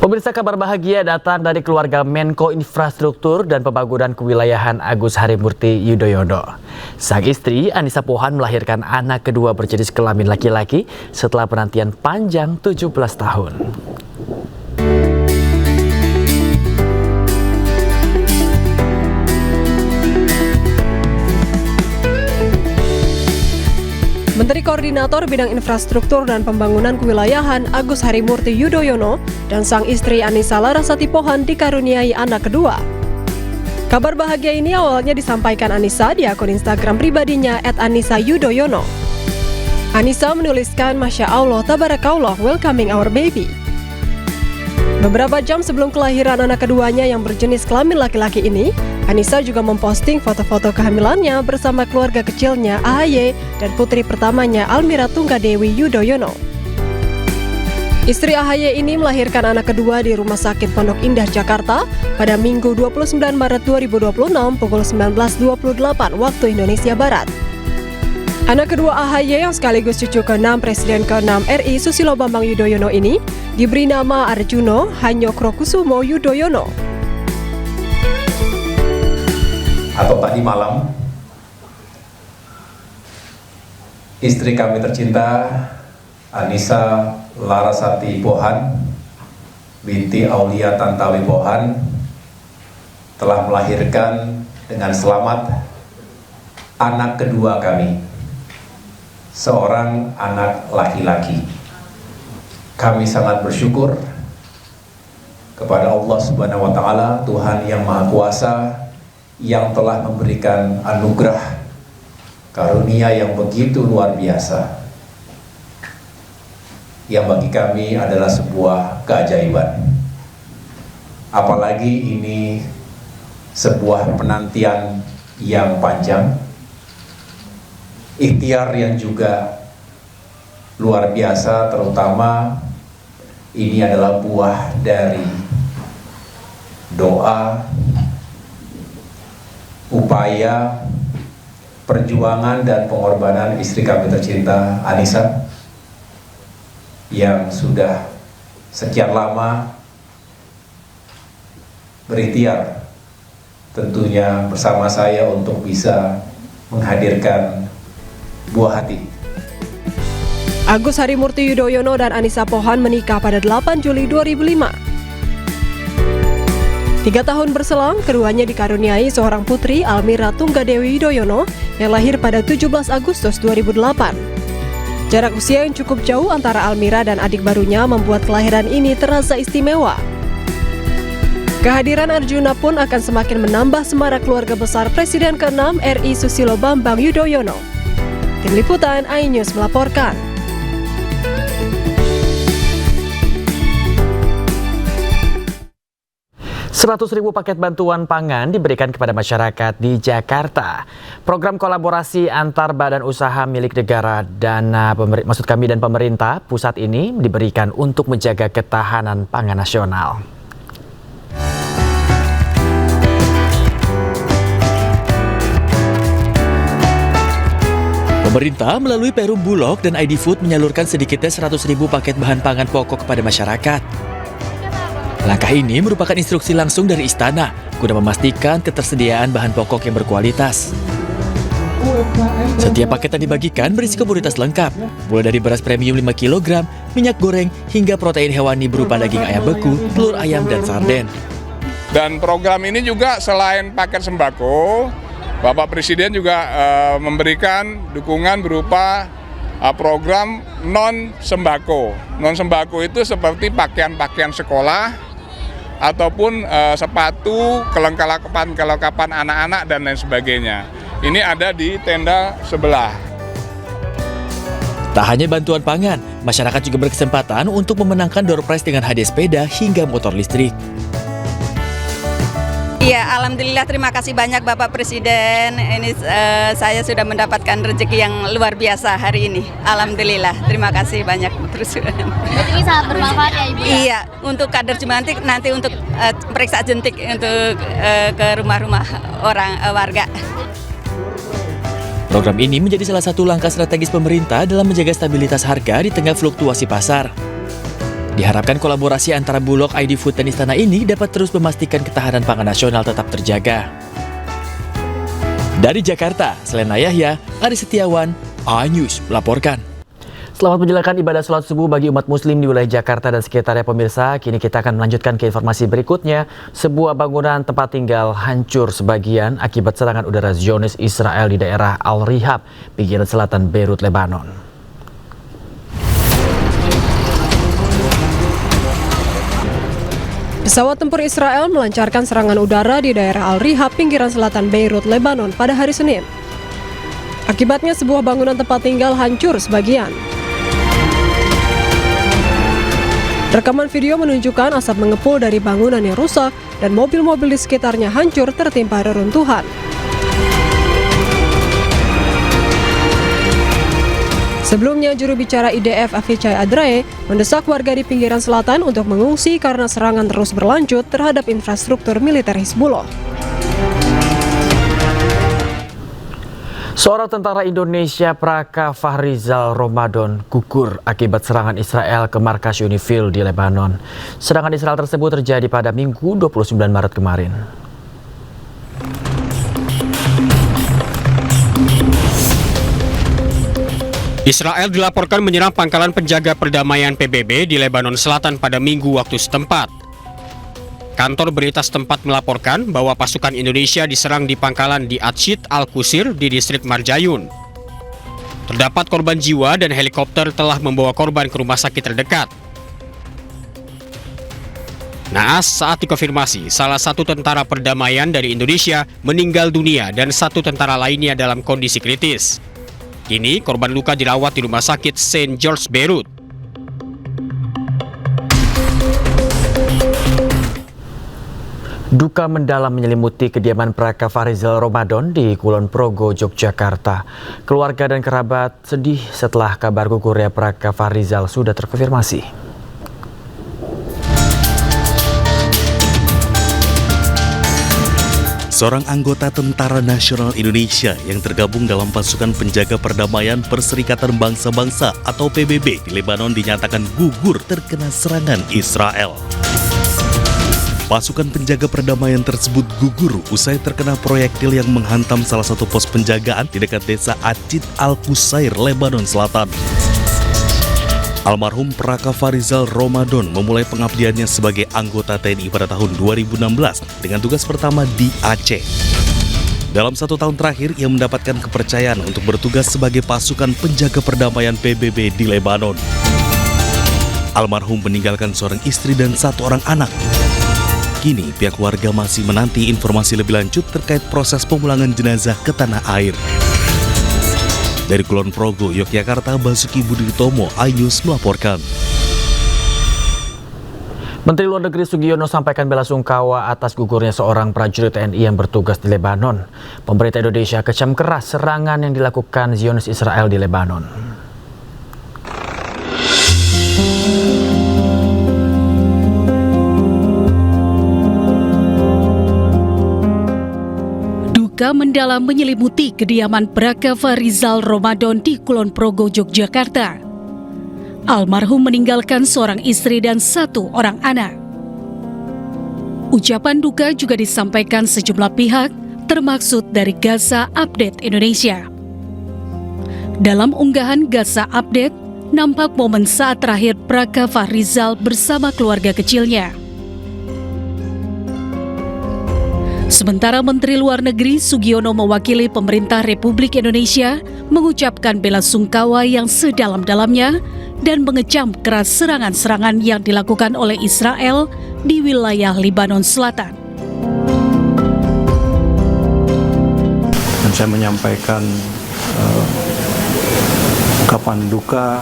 Pemirsa, kabar bahagia datang dari keluarga Menko Infrastruktur dan Pembangunan Kewilayahan Agus Harimurti Yudhoyono. Sang istri Anissa Pohan melahirkan anak kedua berjenis kelamin laki-laki setelah penantian panjang 17 tahun. Menteri Koordinator Bidang Infrastruktur dan Pembangunan Kewilayahan Agus Harimurti Yudhoyono dan sang istri Anissa Larasati Pohan dikaruniai anak kedua. Kabar bahagia ini awalnya disampaikan Anissa di akun Instagram pribadinya @AnissaYudhoyono. Anissa menuliskan, "Masya Allah, tabarakallah, welcoming our baby." Beberapa jam sebelum kelahiran anak keduanya yang berjenis kelamin laki-laki ini, Anissa juga memposting foto-foto kehamilannya bersama keluarga kecilnya AHY dan putri pertamanya Almira Tunggadewi Yudhoyono. Istri AHY ini melahirkan anak kedua di Rumah Sakit Pondok Indah, Jakarta pada Minggu 29 Maret 2026 pukul 19.28 waktu Indonesia Barat. Anak kedua AHY yang sekaligus cucu ke-6 Presiden ke-6 RI Susilo Bambang Yudhoyono ini diberi nama Arjuno Hanyokrokusumo Yudhoyono. Atau tadi malam, istri kami tercinta Anissa Larasati Pohan binti Aulia Tantawi Pohan telah melahirkan dengan selamat anak kedua kami, seorang anak laki-laki. Kami sangat bersyukur kepada Allah Subhanahu wa Ta'ala, Tuhan yang Maha Kuasa, yang telah memberikan anugerah karunia yang begitu luar biasa, yang bagi kami adalah sebuah keajaiban. Apalagi ini sebuah penantian yang panjang, ikhtiar yang juga luar biasa, terutama ini adalah buah dari doa, upaya, perjuangan dan pengorbanan istri kami tercinta Anissa yang sudah sekian lama berikhtiar tentunya bersama saya untuk bisa menghadirkan buah hati. Agus Harimurti Yudhoyono dan Anissa Pohan menikah pada 8 Juli 2005. 3 tahun berselang, keduanya dikaruniai seorang putri, Almira Tunggadewi Yudhoyono, yang lahir pada 17 Agustus 2008. Jarak usia yang cukup jauh antara Almira dan adik barunya membuat kelahiran ini terasa istimewa. Kehadiran Arjuna pun akan semakin menambah semarak keluarga besar Presiden ke-6 RI Susilo Bambang Yudhoyono. Tim Liputan iNews melaporkan. 100.000 paket bantuan pangan diberikan kepada masyarakat di Jakarta. Program kolaborasi antar badan usaha milik negara dan pemerintah pusat ini diberikan untuk menjaga ketahanan pangan nasional. Pemerintah melalui Perum Bulog dan ID Food menyalurkan sedikitnya 100.000 paket bahan pangan pokok kepada masyarakat. Langkah ini merupakan instruksi langsung dari Istana guna memastikan ketersediaan bahan pokok yang berkualitas. Setiap paket yang dibagikan berisi komoditas lengkap, mulai dari beras premium 5 kg, minyak goreng, hingga protein hewani berupa daging ayam beku, telur ayam, dan sarden. Dan program ini juga selain paket sembako, Bapak Presiden juga memberikan dukungan berupa program non-sembako. Non-sembako itu seperti pakaian-pakaian sekolah, ataupun sepatu, kelengkapan anak-anak, dan lain sebagainya. Ini ada di tenda sebelah. Tak hanya bantuan pangan, masyarakat juga berkesempatan untuk memenangkan door prize dengan hadiah sepeda hingga motor listrik. Iya, alhamdulillah, terima kasih banyak Bapak Presiden. Ini saya sudah mendapatkan rezeki yang luar biasa hari ini. Alhamdulillah, terima kasih banyak terus. Ini sangat bermanfaat ya Ibu? Iya, untuk kader Jumantik nanti untuk periksa jentik untuk ke rumah-rumah orang warga. Program ini menjadi salah satu langkah strategis pemerintah dalam menjaga stabilitas harga di tengah fluktuasi pasar. Diharapkan kolaborasi antara Bulog, ID Food, dan Istana ini dapat terus memastikan ketahanan pangan nasional tetap terjaga. Dari Jakarta, Selena Yahya, Ari Setiawan, iNews melaporkan. Selamat menjalankan ibadah sholat subuh bagi umat muslim di wilayah Jakarta dan sekitarnya pemirsa. Kini kita akan melanjutkan ke informasi berikutnya. Sebuah bangunan tempat tinggal hancur sebagian akibat serangan udara Zionis Israel di daerah Al-Rihab, pinggiran selatan Beirut, Lebanon. Pesawat tempur Israel melancarkan serangan udara di daerah Al-Rihab, pinggiran selatan Beirut, Lebanon pada hari Senin. Akibatnya sebuah bangunan tempat tinggal hancur sebagian. Rekaman video menunjukkan asap mengepul dari bangunan yang rusak dan mobil-mobil di sekitarnya hancur tertimpa reruntuhan. Sebelumnya, juru bicara IDF Avichai Adrae mendesak warga di pinggiran selatan untuk mengungsi karena serangan terus berlanjut terhadap infrastruktur militer Hizbullah. Seorang tentara Indonesia, Praka Fahrizal Ramadan, gugur akibat serangan Israel ke markas UNIFIL di Lebanon. Serangan Israel tersebut terjadi pada Minggu 29 Maret kemarin. Israel dilaporkan menyerang pangkalan penjaga perdamaian PBB di Lebanon Selatan pada Minggu waktu setempat. Kantor berita setempat melaporkan bahwa pasukan Indonesia diserang di pangkalan di Atshid Al-Qusir di distrik Marjayun. Terdapat korban jiwa dan helikopter telah membawa korban ke rumah sakit terdekat. Naas, saat dikonfirmasi, salah satu tentara perdamaian dari Indonesia meninggal dunia dan satu tentara lainnya dalam kondisi kritis. Kini korban luka dirawat di rumah sakit St. George Beirut. Duka mendalam menyelimuti kediaman Praka Fahrizal Ramadan di Kulon Progo, Yogyakarta. Keluarga dan kerabat sedih setelah kabar gugurnya Praka Fahrizal sudah terkonfirmasi. Seorang anggota Tentara Nasional Indonesia yang tergabung dalam pasukan penjaga perdamaian Perserikatan Bangsa-Bangsa atau PBB di Lebanon dinyatakan gugur terkena serangan Israel. Pasukan penjaga perdamaian tersebut gugur usai terkena proyektil yang menghantam salah satu pos penjagaan di dekat desa Atshid Al-Qusir, Lebanon Selatan. Almarhum Praka Fahrizal Ramadan memulai pengabdiannya sebagai anggota TNI pada tahun 2016 dengan tugas pertama di Aceh. Dalam 1 tahun terakhir, ia mendapatkan kepercayaan untuk bertugas sebagai pasukan penjaga perdamaian PBB di Lebanon. Almarhum meninggalkan seorang istri dan 1 orang anak. Kini pihak keluarga masih menanti informasi lebih lanjut terkait proses pemulangan jenazah ke tanah air. Dari Kulon Progo, Yogyakarta, Basuki Budi Utomo, iNews melaporkan. Menteri Luar Negeri Sugiono sampaikan bela sungkawa atas gugurnya seorang prajurit TNI yang bertugas di Lebanon. Pemerintah Indonesia kecam keras serangan yang dilakukan Zionis Israel di Lebanon. Duka mendalam menyelimuti kediaman Praka Fahrizal Ramadan di Kulon Progo, Yogyakarta. Almarhum meninggalkan seorang istri dan 1 orang anak. Ucapan duka juga disampaikan sejumlah pihak, termaksud dari Gaza Update Indonesia. Dalam unggahan Gaza Update, nampak momen saat terakhir Praka Fahrizal bersama keluarga kecilnya. Sementara Menteri Luar Negeri Sugiono mewakili pemerintah Republik Indonesia mengucapkan bela sungkawa yang sedalam-dalamnya dan mengecam keras serangan-serangan yang dilakukan oleh Israel di wilayah Lebanon Selatan. Dan saya menyampaikan ungkapan duka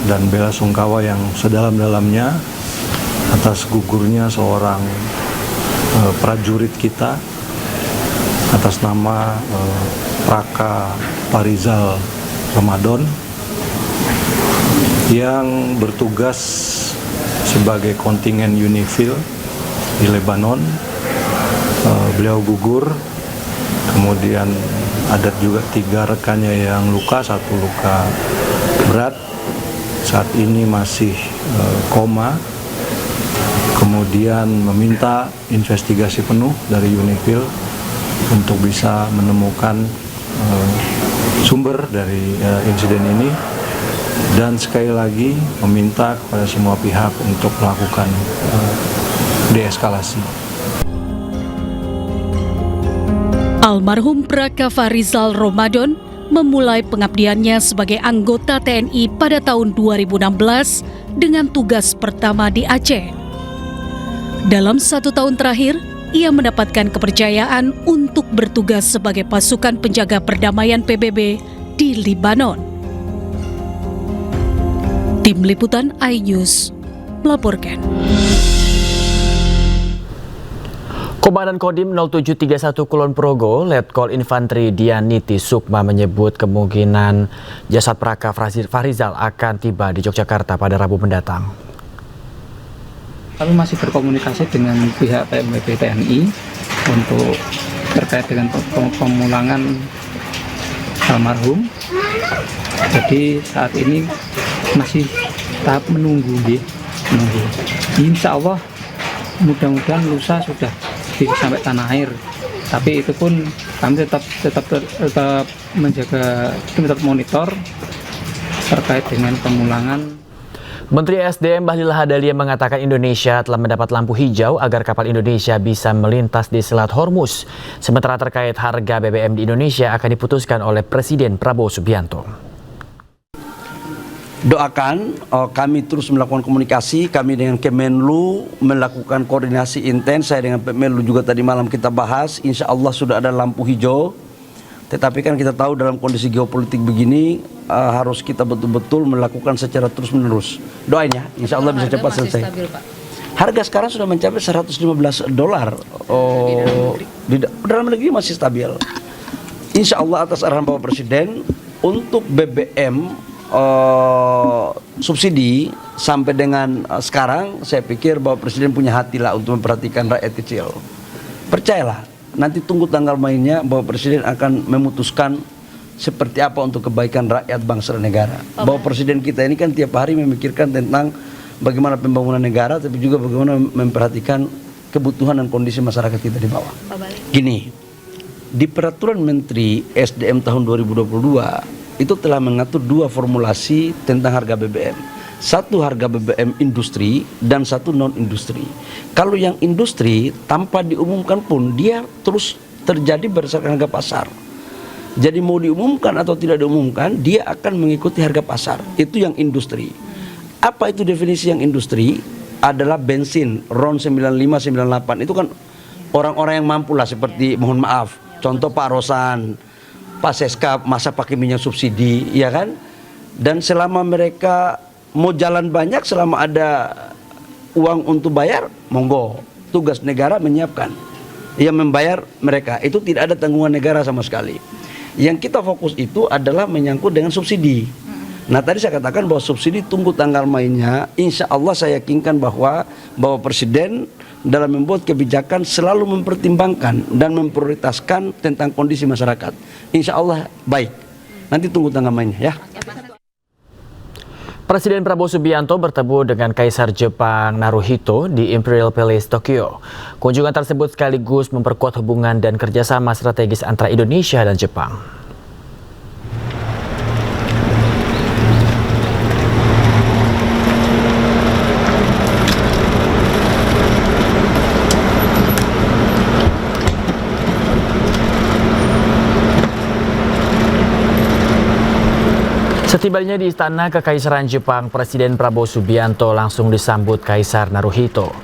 dan bela sungkawa yang sedalam-dalamnya atas gugurnya seorang prajurit kita atas nama Praka Fahrizal Ramadan yang bertugas sebagai kontingen UNIFIL di Lebanon. Beliau gugur, kemudian ada juga 3 rekannya yang luka, 1 luka berat, saat ini masih koma kemudian meminta investigasi penuh dari UNIFIL untuk bisa menemukan sumber dari insiden ini, dan sekali lagi meminta kepada semua pihak untuk melakukan deeskalasi. Almarhum Prakava Rizal Ramadan memulai pengabdiannya sebagai anggota TNI pada tahun 2016 dengan tugas pertama di Aceh. Dalam 1 tahun terakhir, ia mendapatkan kepercayaan untuk bertugas sebagai pasukan penjaga perdamaian PBB di Libanon. Tim Liputan iNews melaporkan. Komandan Kodim 0731 Kulon Progo, Letkol Infantri Dianiti Sukma menyebut kemungkinan jasad Prakava Rizal akan tiba di Yogyakarta pada Rabu mendatang. Kami masih berkomunikasi dengan pihak PMPB TNI untuk terkait dengan pemulangan almarhum. Jadi saat ini masih tahap menunggu. Insya Allah mudah-mudahan lusa sudah bisa sampai tanah air. Tapi itu pun kami tetap menjaga, tetap monitor terkait dengan pemulangan. Menteri SDM Bahlil Lahadalia mengatakan Indonesia telah mendapat lampu hijau agar kapal Indonesia bisa melintas di Selat Hormuz. Sementara terkait harga BBM di Indonesia akan diputuskan oleh Presiden Prabowo Subianto. Doakan, kami terus melakukan komunikasi, kami dengan Kemenlu melakukan koordinasi intens, saya dengan Kemenlu juga tadi malam kita bahas, insya Allah sudah ada lampu hijau. Tetapi kan kita tahu dalam kondisi geopolitik begini harus kita betul-betul melakukan secara terus-menerus. Doain ya, insya Allah bisa cepat selesai. Stabil, Pak. Harga sekarang sudah mencapai $115. Di dalam negeri masih stabil. Insya Allah atas arahan Bapak Presiden untuk BBM subsidi sampai dengan sekarang, saya pikir Bapak Presiden punya hati lah untuk memperhatikan rakyat kecil. Percayalah. Nanti tunggu tanggal mainnya, Bapak Presiden akan memutuskan seperti apa untuk kebaikan rakyat, bangsa dan negara. Bapak Presiden kita ini kan tiap hari memikirkan tentang bagaimana pembangunan negara, tapi juga bagaimana memperhatikan kebutuhan dan kondisi masyarakat kita di bawah. Gini, di Peraturan Menteri SDM tahun 2022 itu telah mengatur 2 formulasi tentang harga BBM. 1 harga BBM industri dan 1 non-industri. Kalau yang industri tanpa diumumkan pun dia terus terjadi berdasarkan harga pasar. Jadi mau diumumkan atau tidak diumumkan dia akan mengikuti harga pasar. Itu yang industri. Apa itu definisi yang industri? Adalah bensin RON 95, 98. Itu kan orang-orang yang mampu lah, seperti mohon maaf contoh Pak Rosan, Pak Seskap masa pakai minyak subsidi, ya kan? Dan selama mereka mau jalan banyak, selama ada uang untuk bayar, monggo. Tugas negara menyiapkan. Yang membayar mereka, itu tidak ada tanggungan negara sama sekali. Yang kita fokus itu adalah menyangkut dengan subsidi. Nah tadi saya katakan bahwa subsidi tunggu tanggal mainnya. Insya Allah saya yakinkan bahwa Bapak Presiden dalam membuat kebijakan selalu mempertimbangkan dan memprioritaskan tentang kondisi masyarakat. Insya Allah baik. Nanti tunggu tanggal mainnya ya. Presiden Prabowo Subianto bertemu dengan Kaisar Jepang Naruhito di Imperial Palace, Tokyo. Kunjungan tersebut sekaligus memperkuat hubungan dan kerjasama strategis antara Indonesia dan Jepang. Setibanya di Istana Kekaisaran Jepang, Presiden Prabowo Subianto langsung disambut Kaisar Naruhito.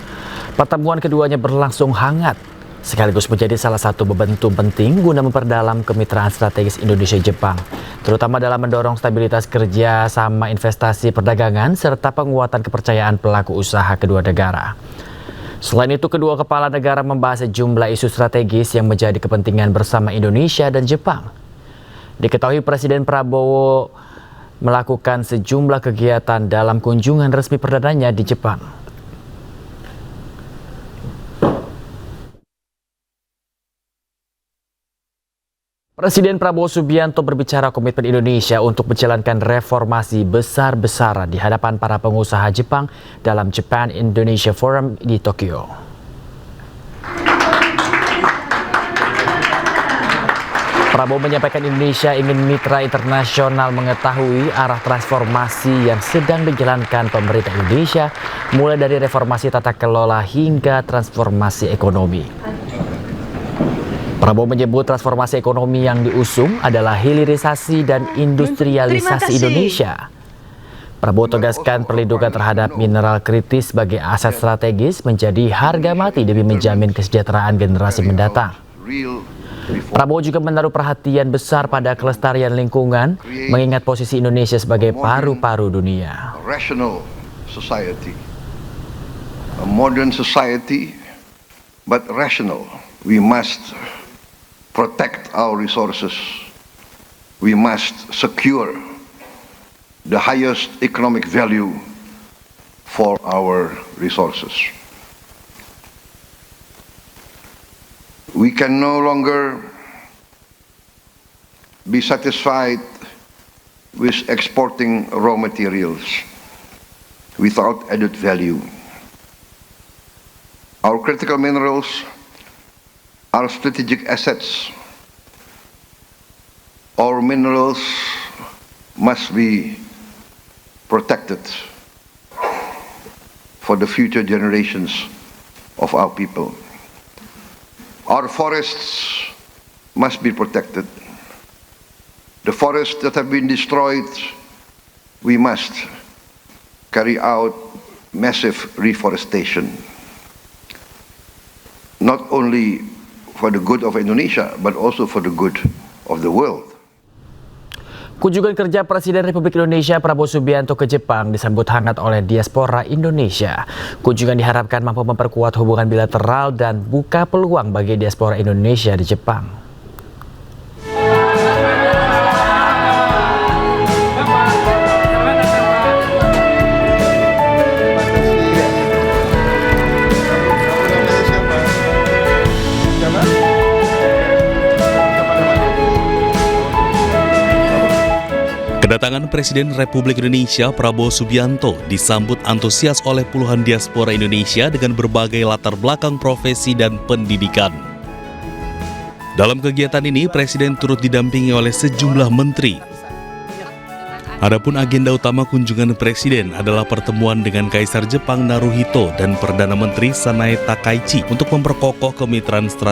Pertemuan keduanya berlangsung hangat, sekaligus menjadi salah satu momentum penting guna memperdalam kemitraan strategis Indonesia-Jepang, terutama dalam mendorong stabilitas kerja sama investasi perdagangan serta penguatan kepercayaan pelaku usaha kedua negara. Selain itu, kedua kepala negara membahas sejumlah isu strategis yang menjadi kepentingan bersama Indonesia dan Jepang. Diketahui Presiden Prabowo melakukan sejumlah kegiatan dalam kunjungan resmi perdananya di Jepang. Presiden Prabowo Subianto berbicara komitmen Indonesia untuk menjalankan reformasi besar-besaran di hadapan para pengusaha Jepang dalam Japan Indonesia Forum di Tokyo. Prabowo menyampaikan Indonesia ingin mitra internasional mengetahui arah transformasi yang sedang dijalankan pemerintah Indonesia, mulai dari reformasi tata kelola hingga transformasi ekonomi. Prabowo menyebut transformasi ekonomi yang diusung adalah hilirisasi dan industrialisasi Indonesia. Prabowo tegaskan perlindungan terhadap mineral kritis sebagai aset strategis menjadi harga mati demi menjamin kesejahteraan generasi mendatang. Prabowo juga menaruh perhatian besar pada kelestarian lingkungan, mengingat posisi Indonesia sebagai paru-paru dunia. A modern society, but rational. We must protect our resources. We must secure the highest economic value for our resources. We can no longer be satisfied with exporting raw materials without added value. Our critical minerals are strategic assets. Our minerals must be protected for the future generations of our people. Our forests must be protected. The forests that have been destroyed, we must carry out massive reforestation. Not only for the good of Indonesia, but also for the good of the world. Kunjungan kerja Presiden Republik Indonesia Prabowo Subianto ke Jepang disambut hangat oleh diaspora Indonesia. Kunjungan diharapkan mampu memperkuat hubungan bilateral dan buka peluang bagi diaspora Indonesia di Jepang. Kedatangan Presiden Republik Indonesia Prabowo Subianto disambut antusias oleh puluhan diaspora Indonesia dengan berbagai latar belakang profesi dan pendidikan. Dalam kegiatan ini, Presiden turut didampingi oleh sejumlah menteri. Adapun agenda utama kunjungan Presiden adalah pertemuan dengan Kaisar Jepang Naruhito dan Perdana Menteri Sanae Takaichi untuk memperkokoh kemitraan strategis